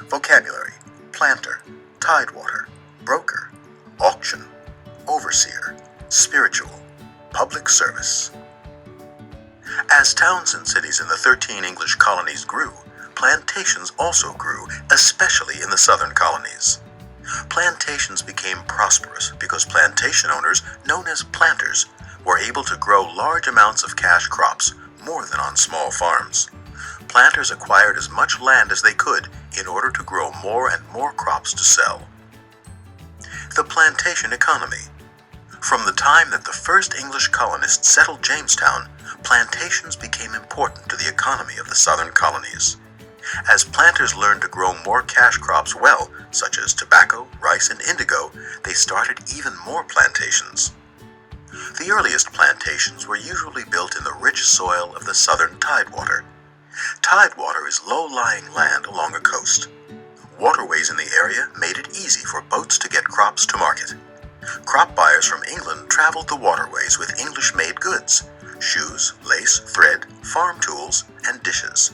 Vocabulary: planter, tidewater, broker, auction, overseer, spiritual, public service. As towns and cities in the 13 English colonies grew, plantations also grew, especially in the southern colonies. Plantations became prosperous because plantation owners, known as planters, were able to grow large amounts of cash crops, more than on small farms. Planters acquired as much land as they could in order to grow more and more crops to sell. The plantation economy. From the time that the first English colonists settled Jamestown, plantations became important to the economy of the southern colonies. As planters learned to grow more cash crops well, such as tobacco, rice, and indigo, they started even more plantations. The earliest plantations were usually built in the rich soil of the southern tidewater. Tidewater is low-lying land along a coast. Waterways in the area made it easy for boats to get crops to market. Crop buyers from England traveled the waterways with English-made goods: shoes, lace, thread, farm tools, and dishes.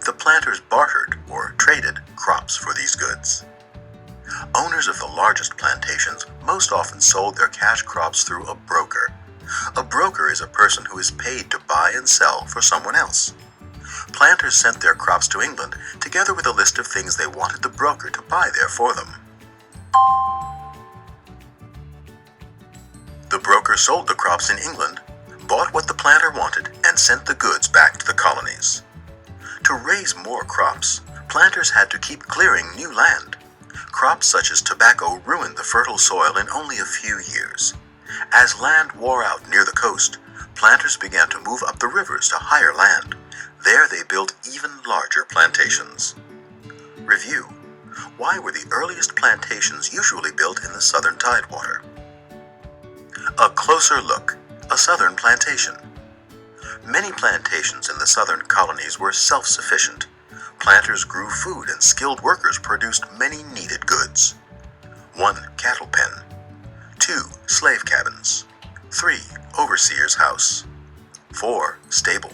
The planters bartered or traded crops for these goods. Owners of the largest plantations most often sold their cash crops through a broker. A broker is a person who is paid to buy and sell for someone else. Planters sent their crops to England together with a list of things they wanted the broker to buy there for them. The broker sold the crops in England, bought what the planter wanted, and sent the goods back to the colonies. To raise more crops, planters had to keep clearing new land. Crops such as tobacco ruined the fertile soil in only a few years. As land wore out near the coast, planters began to move up the rivers to higher land. There they built even larger plantations. Review: why were the earliest plantations usually built in the southern tidewater? A closer look: a southern plantation. Many plantations in the southern colonies were self-sufficient. Planters grew food and skilled workers produced many needed goods. 1. Cattle pen. 2. Slave cabins. 3. Overseer's house. 4. Stable.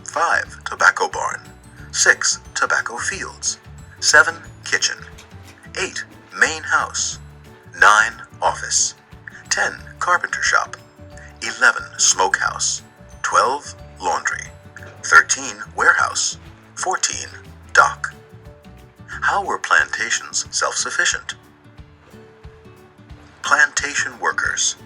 5. Tobacco barn. 6. Tobacco fields. 7. Kitchen. 8. Main house. 9. Office. 10. Carpenter shop. 11. Smokehouse. 12. Laundry. 13. Warehouse. 14. Dock. How were plantations self-sufficient? Plantation workers.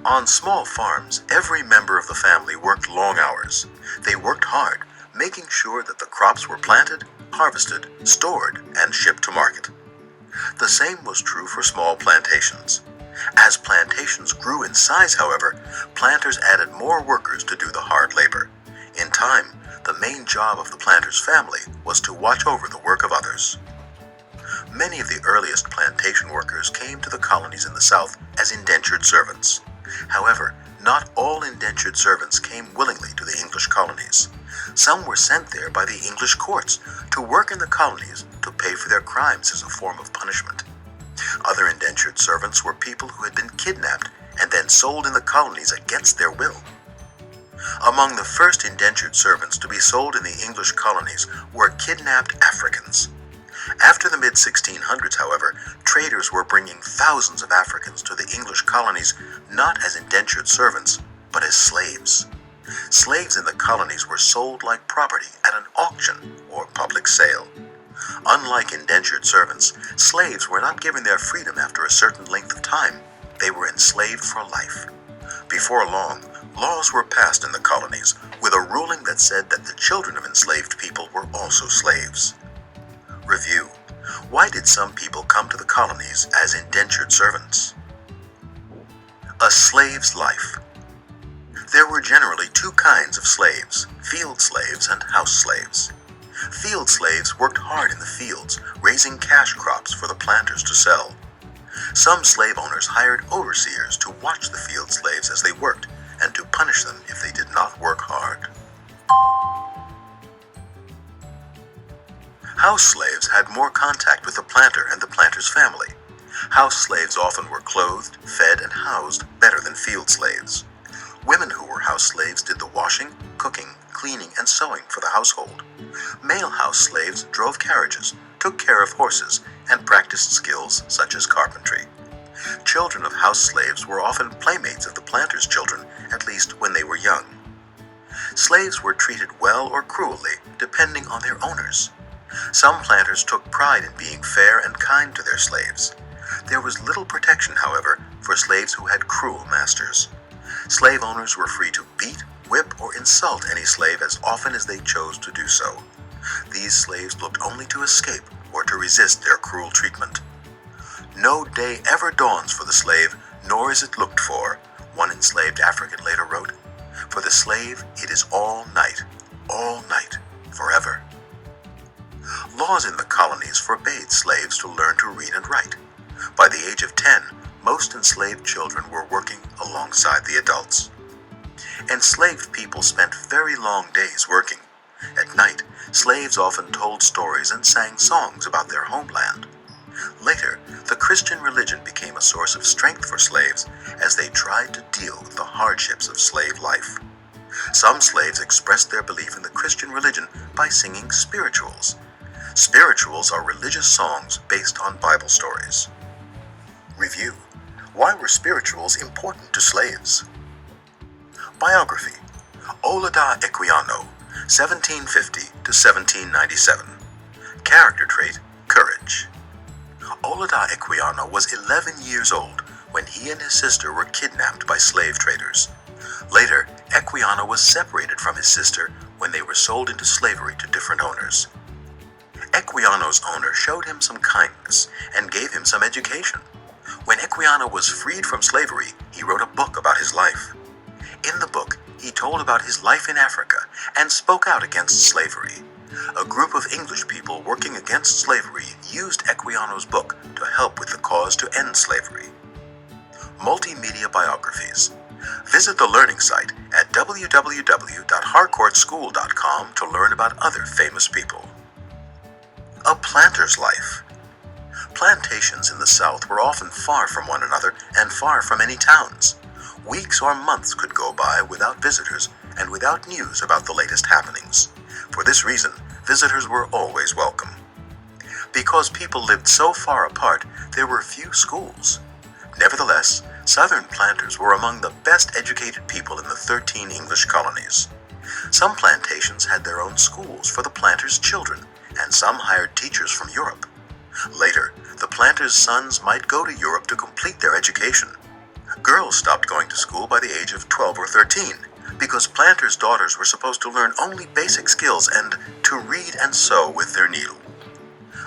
On small farms, every member of the family worked long hours. They worked hard, making sure that the crops were planted, harvested, stored, and shipped to market. The same was true for small plantations. As plantations grew in size, however, planters added more workers to do the hard labor. In time, the main job of the planter's family was to watch over the work of others. Many of the earliest plantation workers came to the colonies in the South as indentured servants. However, not all indentured servants came willingly to the English colonies. Some were sent there by the English courts to work in the colonies to pay for their crimes as a form of punishment. Other indentured servants were people who had been kidnapped and then sold in the colonies against their will. Among the first indentured servants to be sold in the English colonies were kidnapped Africans. After the mid-1600s, however, traders were bringing thousands of Africans to the English colonies not as indentured servants, but as slaves. Slaves in the colonies were sold like property at an auction or public sale. Unlike indentured servants, slaves were not given their freedom after a certain length of time. They were enslaved for life. Before long, laws were passed in the colonies with a ruling that said that the children of enslaved people were also slaves. Review: why did some people come to the colonies as indentured servants? A slave's life. There were generally two kinds of slaves: field slaves and house slaves. Field slaves worked hard in the fields, raising cash crops for the planters to sell. Some slave owners hired overseers to watch the field slaves as they worked and to punish them if they did not work hard. House slaves had more contact with the planter and the planter's family. House slaves often were clothed, fed, and housed better than field slaves. Women who were house slaves did the washing, cooking, cooking, cleaning, and sewing for the household. Male house slaves drove carriages, took care of horses, and practiced skills such as carpentry. Children of house slaves were often playmates of the planters' children, at least when they were young. Slaves were treated well or cruelly, depending on their owners. Some planters took pride in being fair and kind to their slaves. There was little protection, however, for slaves who had cruel masters. Slave owners were free to beat, whip, or insult any slave as often as they chose to do so. These slaves looked only to escape or to resist their cruel treatment. "No day ever dawns for the slave, nor is it looked for," one enslaved African later wrote. "For the slave, it is all night, forever." Laws in the colonies forbade slaves to learn to read and write. By the age of 10, most enslaved children were working alongside the adults. Enslaved people spent very long days working. At night, slaves often told stories and sang songs about their homeland. Later, the Christian religion became a source of strength for slaves as they tried to deal with the hardships of slave life. Some slaves expressed their belief in the Christian religion by singing spirituals. Spirituals are religious songs based on Bible stories. Review: why were spirituals important to slaves? Biography: Olaudah Equiano, 1750 to 1797. Character trait: courage. Olaudah Equiano was 11 years old when he and his sister were kidnapped by slave traders. Later, Equiano was separated from his sister when they were sold into slavery to different owners. Equiano's owner showed him some kindness and gave him some education. When Equiano was freed from slavery, he wrote a book about his life. In the book, he told about his life in Africa and spoke out against slavery. A group of English people working against slavery used Equiano's book to help with the cause to end slavery. Multimedia biographies. Visit the learning site at www.harcourtschool.com to learn about other famous people. A planter's life. Plantations in the South were often far from one another and far from any towns. Weeks or months could go by without visitors and without news about the latest happenings. For this reason, visitors were always welcome. Because people lived so far apart, there were few schools. Nevertheless, Southern planters were among the best educated people in the 13 English colonies. Some plantations had their own schools for the planters' children, and some hired teachers from Europe. Later, the planters' sons might go to Europe to complete their education. Girls stopped going to school by the age of 12 or 13, because planters' daughters were supposed to learn only basic skills and to read and sew with their needle.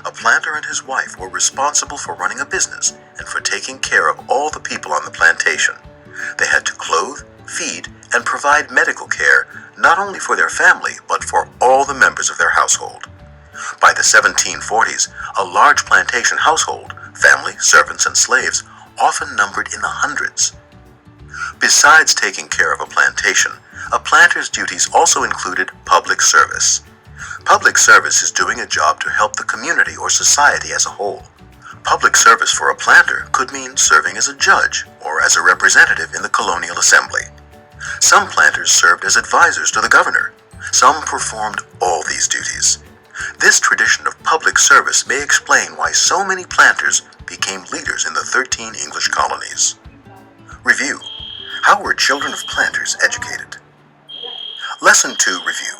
A planter and his wife were responsible for running a business and for taking care of all the people on the plantation. They had to clothe, feed, and provide medical care not only for their family, but for all the members of their household. By the 1740s, a large plantation household, family, servants, and slaves, often numbered in the hundreds. Besides taking care of a plantation, a planter's duties also included public service. Public service is doing a job to help the community or society as a whole. Public service for a planter could mean serving as a judge or as a representative in the colonial assembly. Some planters served as advisors to the governor. Some performed all these duties. This tradition of public service may explain why so many planters became leaders in the 13 English colonies. Review: how were children of planters educated? Lesson 2 review.